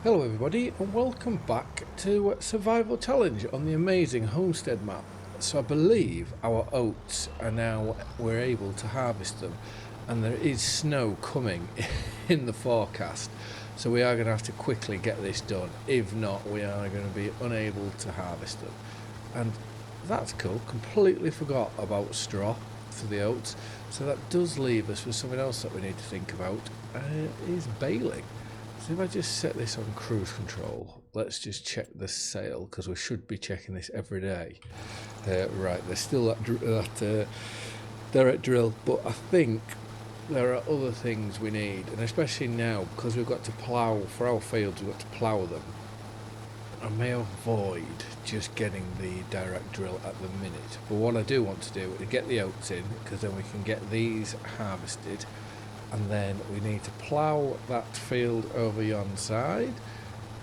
Hello everybody and welcome back to Survival Challenge on the amazing Homestead Map. So I believe our oats are now, we're able to harvest them, and there is snow coming in the forecast. So we are going to have to quickly get this done. If not, we are going to be unable to harvest them. And that's cool, completely forgot about straw for the oats. So that does leave us with something else that we need to think about, is baling. So if I just set this on cruise control, let's just check the sail, because we should be checking this every day. Right, there's still that direct drill, but I think there are other things we need, and especially now, because we've got to plough, for our fields we've got to plough them. I may avoid just getting the direct drill at the minute, but what I do want to do is get the oats in, because then we can get these harvested. And then we need to plough that field over yon side,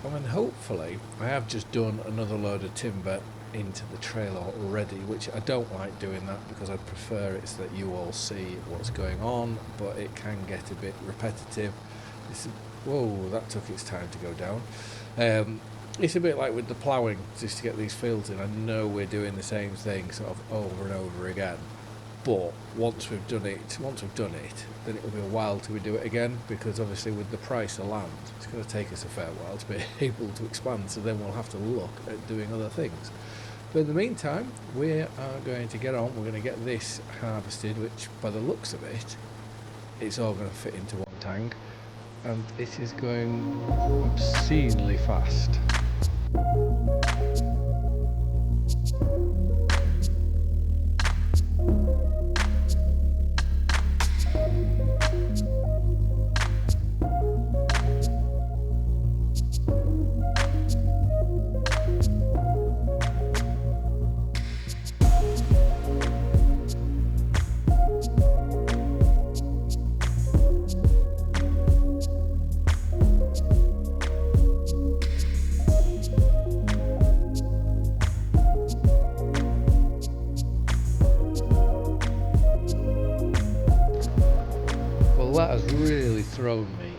and then hopefully I have just done another load of timber into the trailer already, which I don't like doing that because I prefer it's that you all see what's going on, but it can get a bit repetitive. Whoa, that took its time to go down. It's a bit like with the ploughing, just to get these fields in. I know we're doing the same thing sort of over and over again. But once we've done it, then it will be a while till we do it again, because obviously with the price of land, it's going to take us a fair while to be able to expand, so then we'll have to look at doing other things. But in the meantime, we are going to get on, we're going to get this harvested, which by the looks of it, it's all going to fit into one tank, and it is going obscenely fast. That has really thrown me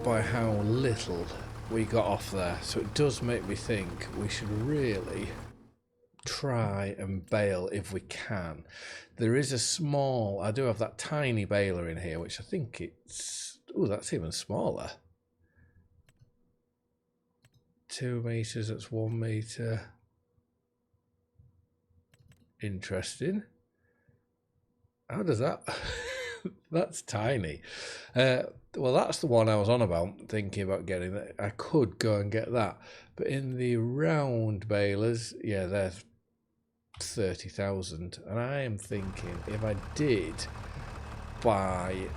by how little we got off there, so it does make me think we should really try and bale if we can. There is a small, I do have that tiny baler in here, which I think it's, oh, that's even smaller. 2 meters, that's 1 meter. Interesting. How does that? That's tiny. Well, that's the one I was on about, thinking about getting that. I could go and get that, but in the round balers, yeah, they're 30,000, and I am thinking if I did buy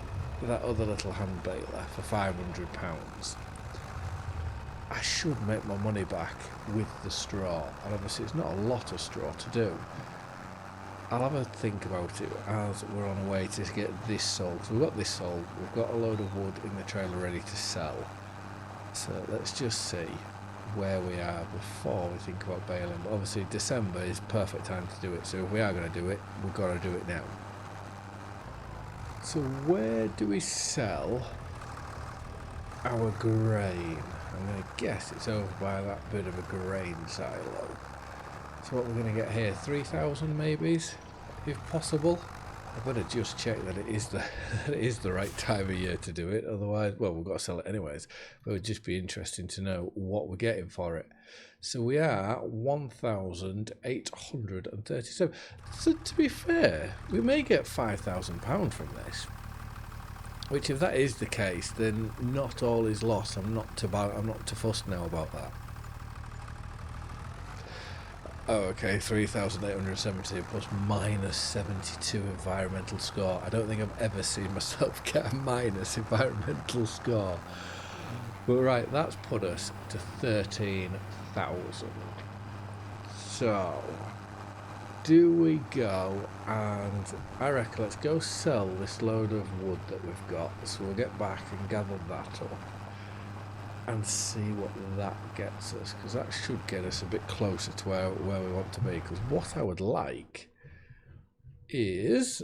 that other little hand baler for £500, I should make my money back with the straw, and obviously it's not a lot of straw to do. I'll have a think about it as we're on our way to get this sold. So we've got this sold, we've got a load of wood in the trailer ready to sell. So let's just see where we are before we think about baling. But obviously December is perfect time to do it, so if we are going to do it, we've got to do it now. So where do we sell our grain? I'm going to guess it's over by that bit of a grain silo. So what we're going to get here, 3,000 maybes, if possible. I better just check that it is the right time of year to do it. Otherwise, well, we've got to sell it anyways. But it would just be interesting to know what we're getting for it. So we are 1,837. So to be fair, we may get £5,000 from this. Which, if that is the case, then not all is lost. I'm not too fussed now about that. Oh, okay, 3,870 plus minus 72 environmental score. I don't think I've ever seen myself get a minus environmental score. But right, that's put us to 13,000. So, do we go and, I reckon let's go sell this load of wood that we've got. So we'll get back and gather that up and see what that gets us, because that should get us a bit closer to where we want to be. Because what I would like is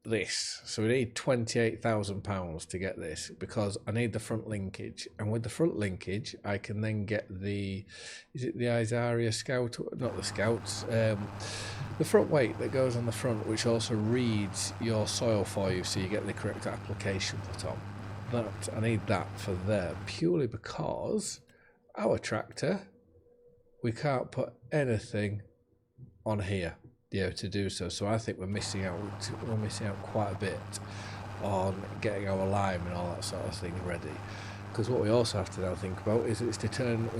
this. So we need £28,000 to get this, because I need the front linkage, and with the front linkage I can then get the, is it the Isaria Scout, not the Scouts, the front weight that goes on the front, which also reads your soil for you, so you get the correct application put on. That I need that for there, purely because our tractor, we can't put anything on here, to do so. So I think we're missing out quite a bit on getting our lime and all that sort of thing ready. Because what we also have to now think about is we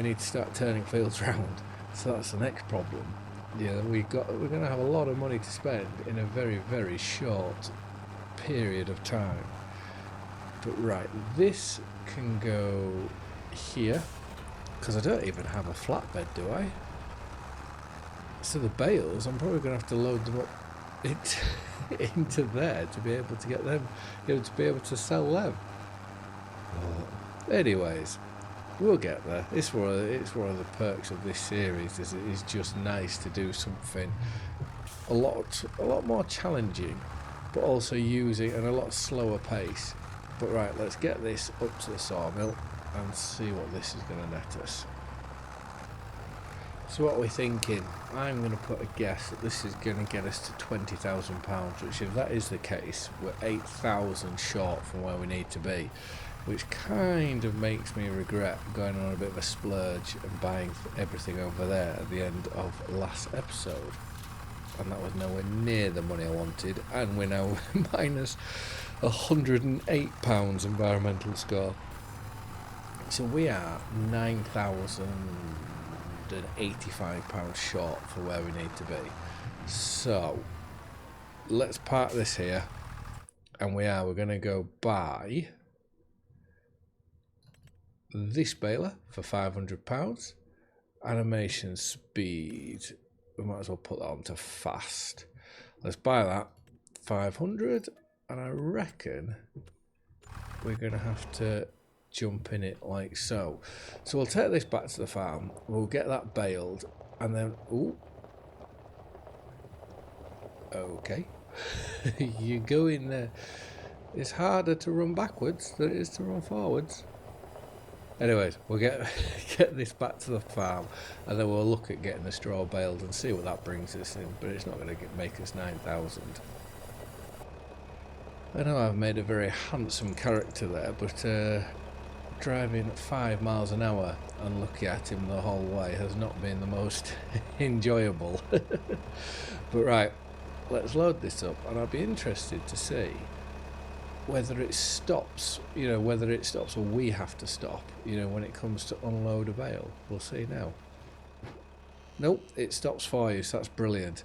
need to start turning fields round. So that's the next problem. Yeah, we're going to have a lot of money to spend in a very, very short period of time. But right, this can go here, because I don't even have a flatbed, do I? So the bales, I'm probably going to have to load them up into there to be able to get them, to be able to sell them. Anyways, we'll get there. It's one of the perks of this series, is it is just nice to do something a lot more challenging, but also using at a lot slower pace. But right, let's get this up to the sawmill and see what this is going to net us. So what we're thinking, I'm going to put a guess that this is going to get us to £20,000, which if that is the case, we're 8,000 short from where we need to be, which kind of makes me regret going on a bit of a splurge and buying everything over there at the end of last episode. And that was nowhere near the money I wanted, and we're now minus £108 environmental score. So we are £9,085 short for where we need to be. So let's park this here, and we're going to go buy this baler for £500. Animation speed, we might as well put that on to fast. Let's buy that, 500, and I reckon we're going to have to jump in it like so. So we'll take this back to the farm, we'll get that baled, and then, ooh, okay, you go in there. It's harder to run backwards than it is to run forwards. Anyways, we'll get this back to the farm, and then we'll look at getting the straw baled and see what that brings us in, but it's not going to make us 9,000. I know I've made a very handsome character there, but driving at 5 miles an hour and looking at him the whole way has not been the most enjoyable. But right, let's load this up, and I'll be interested to see whether it stops, whether it stops or we have to stop, when it comes to unload a bale. We'll see now. Nope, it stops for you, so that's brilliant.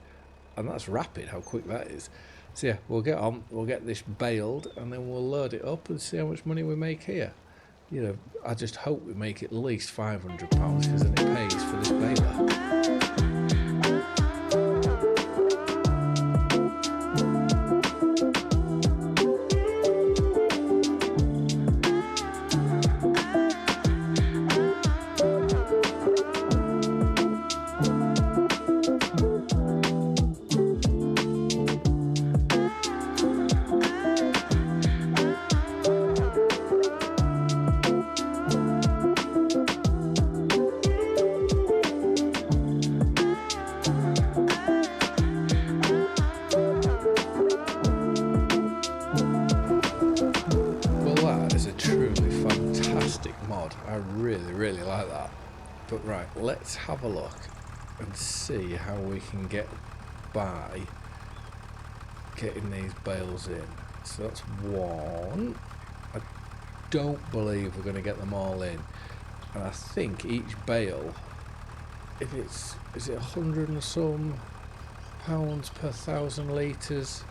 And that's rapid, how quick that is. So yeah, we'll get on, we'll get this baled, and then we'll load it up and see how much money we make here. I just hope we make at least £500, because then it pays for this baler. Mod. I really like that. But right, let's have a look and see how we can get by getting these bales in. So that's one. I don't believe we're going to get them all in, and I think each bale, if is it 100 and some pounds per 1,000 litres,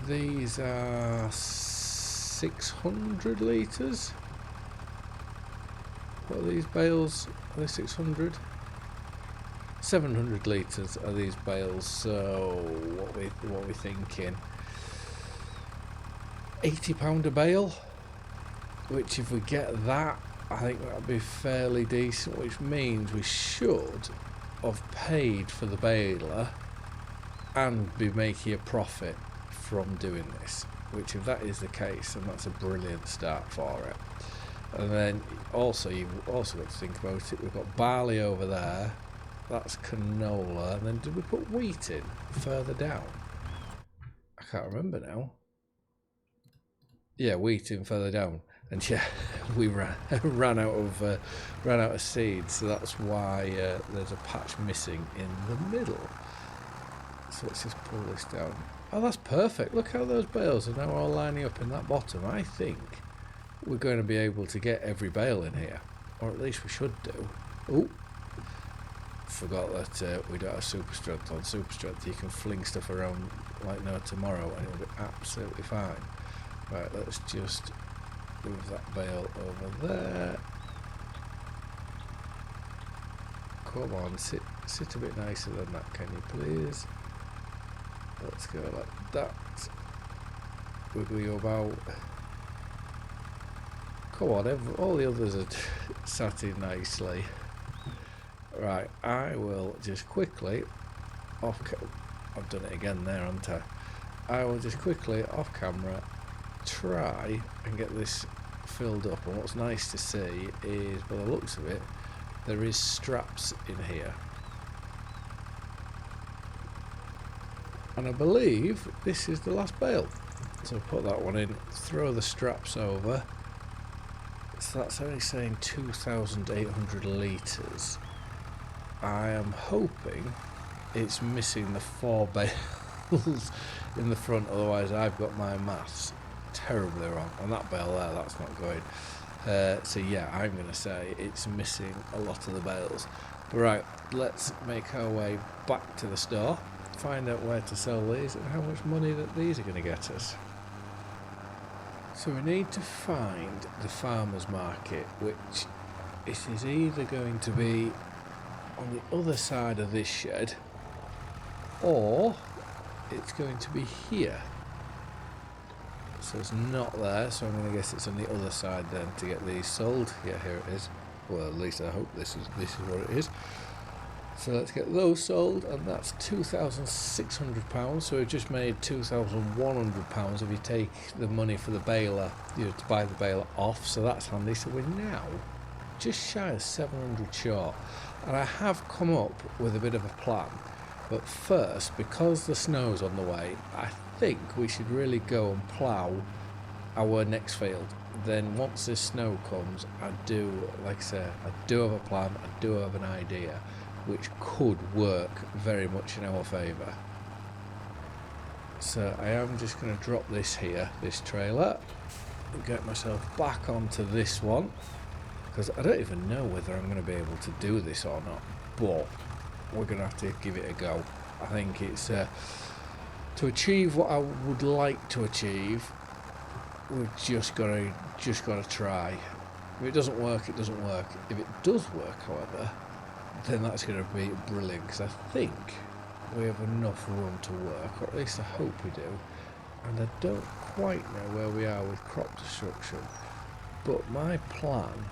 these are 600 litres. What are these bales? Are they 600? 700 litres are these bales. So what we thinking? £80 a bale. Which, if we get that, I think that'd be fairly decent. Which means we should have paid for the baler and be making a profit from doing this, which if that is the case, then that's a brilliant start for it. And then also you've also got to think about it, we've got barley over there, that's canola, and then did we put wheat in further down? I can't remember now. Yeah, wheat in further down, and yeah, we ran out of seeds, so that's why there's a patch missing in the middle. So let's just pull this down. Oh, that's perfect. Look how those bales are now all lining up in that bottom. I think we're going to be able to get every bale in here, or at least we should do. Oh, forgot that we don't have super strength. On super strength you can fling stuff around like no tomorrow and it'll be absolutely fine. Right, let's just move that bale over there. Come on, sit a bit nicer than that, can you please? Let's go like that. Wiggle you about. Come on, all the others are sat in nicely. Right, I will just quickly I've done it again there, haven't I? I will just quickly off camera try and get this filled up, and what's nice to see is, by the looks of it, there is straps in here, and I believe this is the last bale, so put that one in, throw the straps over. So that's only saying 2,800 litres. I am hoping it's missing the 4 bales in the front, otherwise I've got my maths terribly wrong. On that bale there, that's not going. So yeah, I'm going to say it's missing a lot of the bales. But right, let's make our way back to the store, find out where to sell these and how much money that these are going to get us. So we need to find the farmer's market, which it is either going to be on the other side of this shed, or it's going to be here. So it's not there, so I'm going to guess it's on the other side then to get these sold. Yeah, here it is. Well, at least I hope this is what it is. So let's get those sold, and that's £2,600. So we've just made £2,100 if you take the money for the baler, to buy the baler off. So that's handy. So we're now just shy of 700 short, and I have come up with a bit of a plan. But first, because the snow's on the way, I think we should really go and plough our next field. Then once this snow comes, I do, like I say, I do have a plan, I do have an idea, which could work very much in our favour. So I am just going to drop this here, this trailer, and get myself back onto this one, because I don't even know whether I'm going to be able to do this or not, but we're going to have to give it a go. I think it's to achieve what I would like to achieve, we've just got to try. If it doesn't work, it doesn't work. If it does work, however, then that's going to be brilliant, because I think we have enough room to work, or at least I hope we do. And I don't quite know where we are with crop destruction, but my plan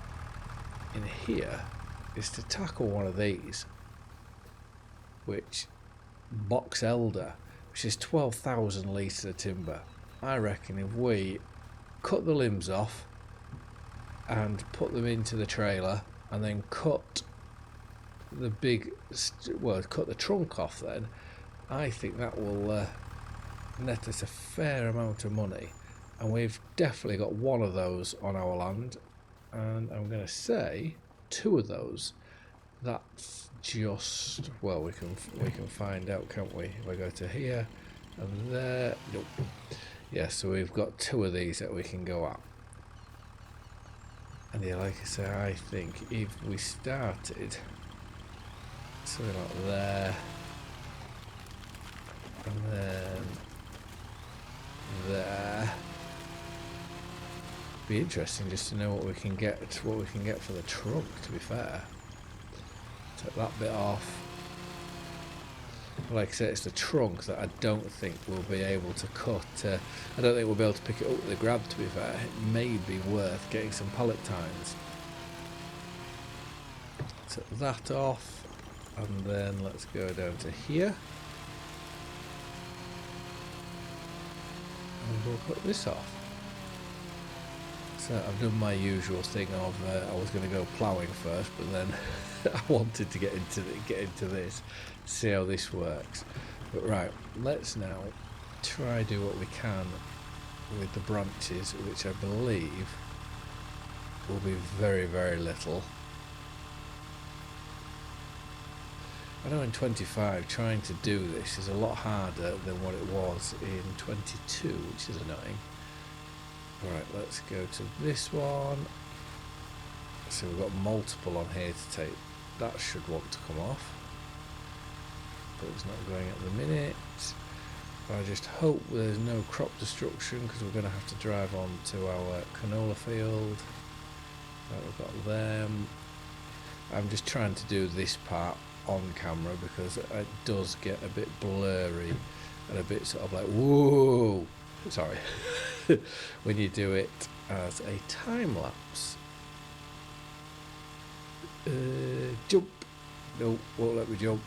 in here is to tackle one of these, which box elder, which is 12,000 litres of timber. I reckon if we cut the limbs off and put them into the trailer, and then cut the cut the trunk off, then I think that will net us a fair amount of money, and we've definitely got one of those on our land, and I'm going to say 2 of those. That's just, well, we can find out, can't we? If I go to here and there, nope. Yeah, so we've got 2 of these that we can go at. And yeah, like I say, I think if we started something like there, and then there, be interesting just to know what we can get for the trunk, to be fair. Take that bit off. Like I said, it's the trunk that I don't think we'll be able to cut. I don't think we'll be able to pick it up with a grab, to be fair. It may be worth getting some pallet tines. Take that off, and then let's go down to here. we'll cut this off. So I've done my usual thing of I was going to go ploughing first, but then I wanted to get into this, see how this works. But right, let's now try do what we can with the branches, which I believe will be very, very little. I know in 25 trying to do this is a lot harder than what it was in 22, which is annoying. Right, let's go to this one. So we've got multiple on here to take. That should want to come off, but it's not going at the minute. I just hope there's no crop destruction, because we're going to have to drive on to our canola field. Right, we've got them. I'm just trying to do this part on camera because it does get a bit blurry and a bit sort of like, whoa, sorry, when you do it as a time lapse. Jump. No, won't let me jump.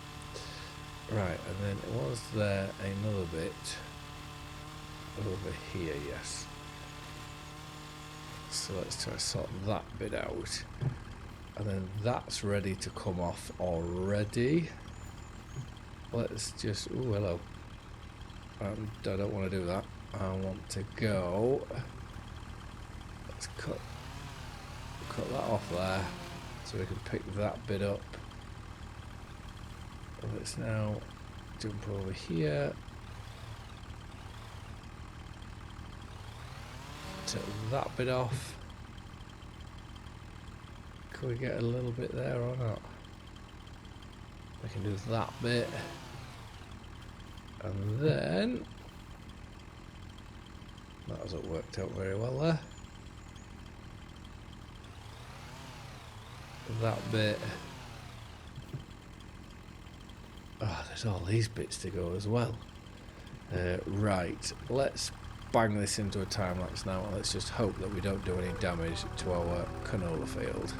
Right, and then was there another bit over here? Yes. So let's try to sort that bit out. And then that's ready to come off already. Let's just, oh hello. I don't want to do that. I want to go. Let's cut that off there, so we can pick that bit up. Let's now jump over here. Take that bit off. Can we get a little bit there or not? We can do that bit. And then that hasn't worked out very well there. That bit. Oh, there's all these bits to go as well. Right, let's bang this into a time lapse now, and let's just hope that we don't do any damage to our canola field.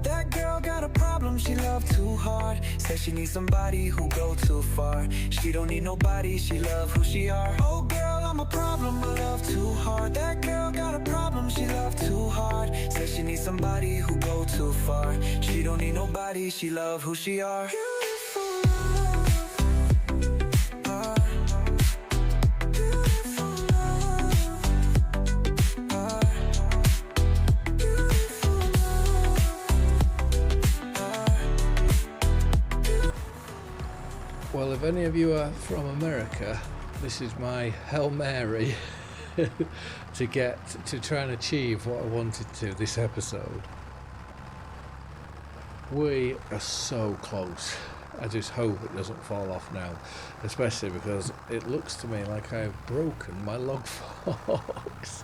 That girl got a problem, she love too hard. Says she needs somebody who go too far. She don't need nobody, she love who she are. Oh girl, I'm a problem, I love too hard. That girl got a problem, she love too hard. Says she needs somebody who go too far. She don't need nobody, she love who she are. Well, if any of you are from America, this is my Hail Mary to try and achieve what I wanted to this episode. We are so close. I just hope it doesn't fall off now, especially because it looks to me like I've broken my log forks.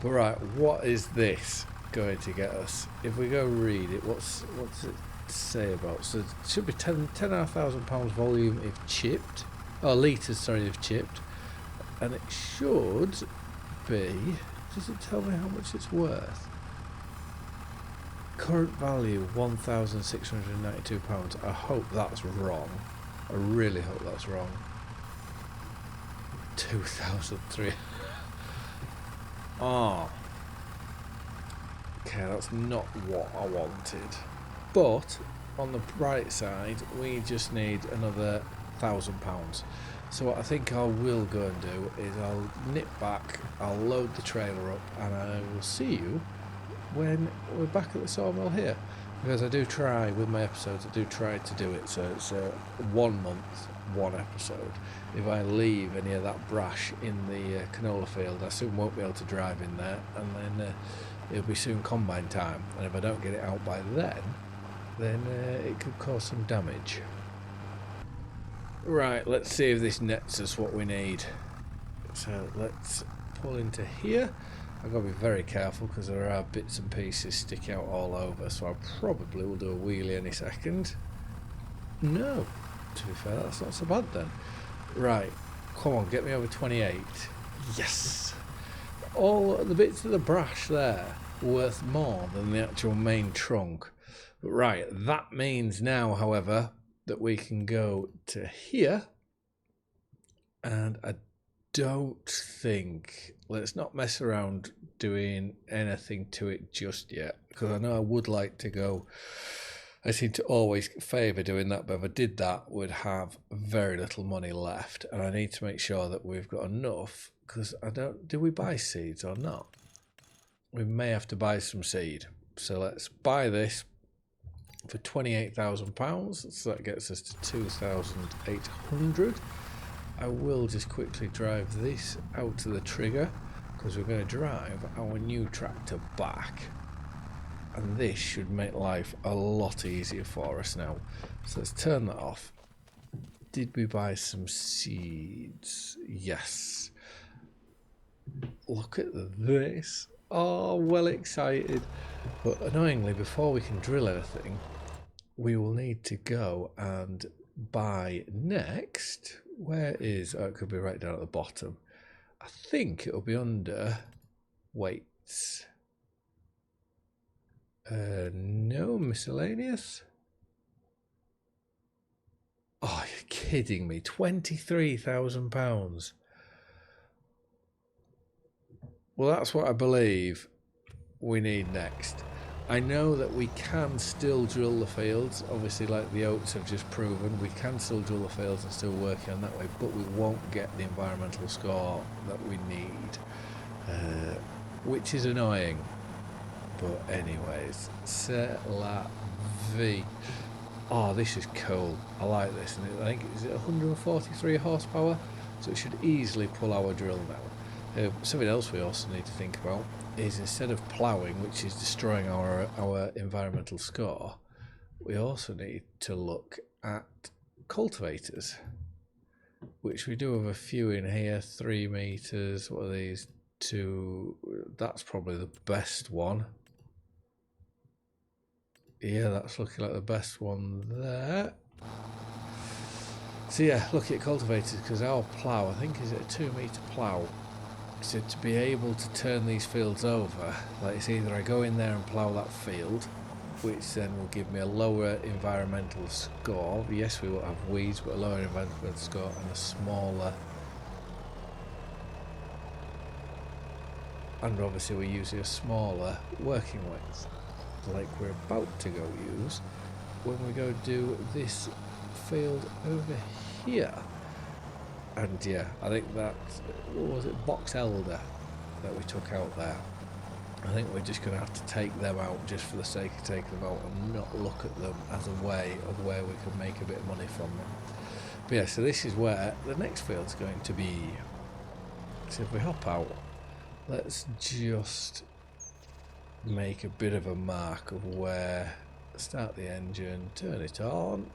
But right, what is this going to get us? If we go read it, what's it say about? So it should be 10,500 pounds volume if chipped, or litres, sorry, if chipped, and it should be, does it tell me how much it's worth? Current value £1,692. I hope that's wrong. I really hope that's wrong. 2,300. Oh, okay, that's not what I wanted. But on the bright side, we just need another £1,000. So what I think I will go and do is I'll nip back, I'll load the trailer up, and I will see you when we're back at the sawmill here. Because I do try, with my episodes, I do try to do it so it's 1 month, 1 episode. If I leave any of that brash in the canola field, I soon won't be able to drive in there, and then it'll be soon combine time, and if I don't get it out by then it could cause some damage. Right, let's see if this nets us what we need. So let's pull into here. I've got to be very careful because there are bits and pieces sticking out all over, so I probably will do a wheelie any second. No, to be fair. That's not so bad then. Right, come on, get me over 28. Yes! All the bits of the brash there worth more than the actual main trunk. But right, that means now, however, that we can go to here. And I don't think... Let's not mess around doing anything to it just yet. Because I know I would like to go... I seem to always favour doing that, but if I did that, we'd have very little money left. And I need to make sure that we've got enough, because I don't... Do we buy seeds or not? We may have to buy some seed. So let's buy this for £28,000. So that gets us to 2,800. I will just quickly drive this out to the trigger, because we're going to drive our new tractor back. And this should make life a lot easier for us now. So let's turn that off. Did we buy some seeds? Yes. Look at this. Oh, well excited. But annoyingly, before we can drill anything, we will need to go and buy next. Where is... Oh, it could be right down at the bottom. I think it'll be under weights. No, miscellaneous. Oh, you're kidding me. £23,000. Well, that's what I believe we need next. I know that we can still drill the fields. Obviously, like the oats have just proven, we can still drill the fields and still work on that way, but we won't get the environmental score that we need, which is annoying. But anyways, c'est la vie. Oh, this is cool. I like this. And I think, is it 143 horsepower? So it should easily pull our drill now. Something else we also need to think about is, instead of ploughing, which is destroying our environmental score, we also need to look at cultivators, which we do have a few in here. 3 meters. What are these? 2. That's probably the best one. Yeah, that's looking like the best one there. So yeah, look at cultivators, because our plough, I think, is it a 2 meter plough? So to be able to turn these fields over, like, it's either I go in there and plough that field, which then will give me a lower environmental score. Yes, we will have weeds, but a lower environmental score and a smaller. And obviously we're using a smaller working width, like we're about to go use when we go do this field over here. And yeah, I think that, what was it, box elder that we took out there, I think we're just going to have to take them out just for the sake of taking them out and not look at them as a way of where we can make a bit of money from them. But yeah, so this is where the next field's going to be. So if we hop out, let's just make a bit of a mark of where, start the engine, turn it on.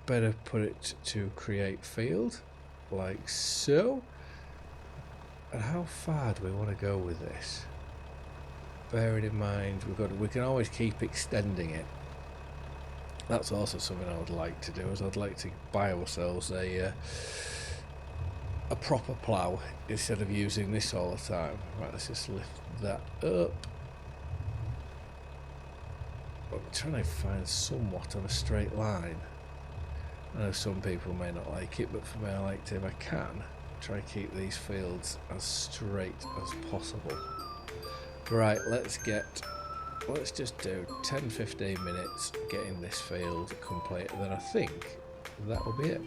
Better put it to create field, like so. And how far do we want to go with this? Bearing in mind, we can always keep extending it. That's also something I would like to do, is I'd like to buy ourselves a proper plough instead of using this all the time. Right, let's just lift that up. I'm trying to find somewhat of a straight line. I know some people may not like it, but for me, I like to, if I can, try to keep these fields as straight as possible. Right, let's just do 10-15 minutes getting this field complete, and then I think that will be it.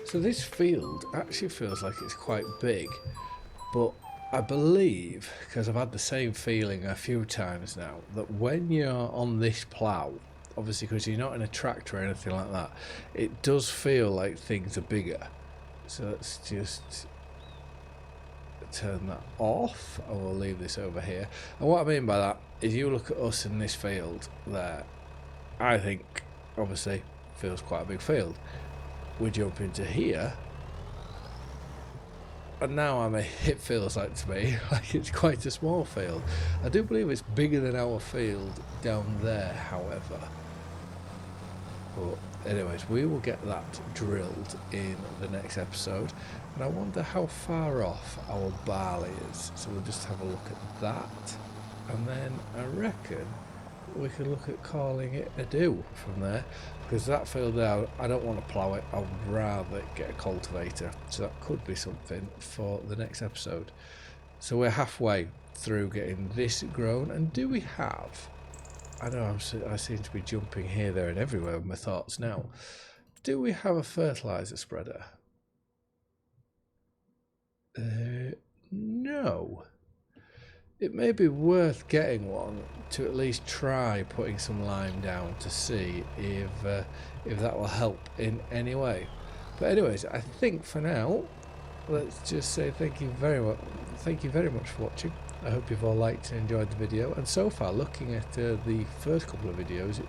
So this field actually feels like it's quite big, but I believe, because I've had the same feeling a few times now, that when you're on this plough, obviously because you're not in a tractor or anything like that, it does feel like things are bigger. So let's just turn that off, and we'll leave this over here. And what I mean by that is, you look at us in this field there, I think obviously feels quite a big field. We jump into here, and now it feels like to me like it's quite a small field. I do believe it's bigger than our field down there, however. But anyways, we will get that drilled in the next episode, and I wonder how far off our barley is. So we'll just have a look at that, and then I reckon we can look at calling it a do from there, because that field there, I don't want to plough it. I would rather get a cultivator, so that could be something for the next episode. So we're halfway through getting this grown, and do we have, I know I seem to be jumping here, there and everywhere with my thoughts now, do we have a fertiliser spreader? No. It may be worth getting one to at least try putting some lime down to see if that will help in any way. But anyways, I think for now, let's just say thank you very much. Thank you very much for watching. I hope you've all liked and enjoyed the video. And so far, looking at the first couple of videos,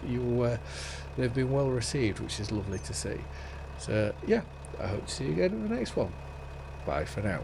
they've been well received, which is lovely to see. So yeah, I hope to see you again in the next one. Bye for now.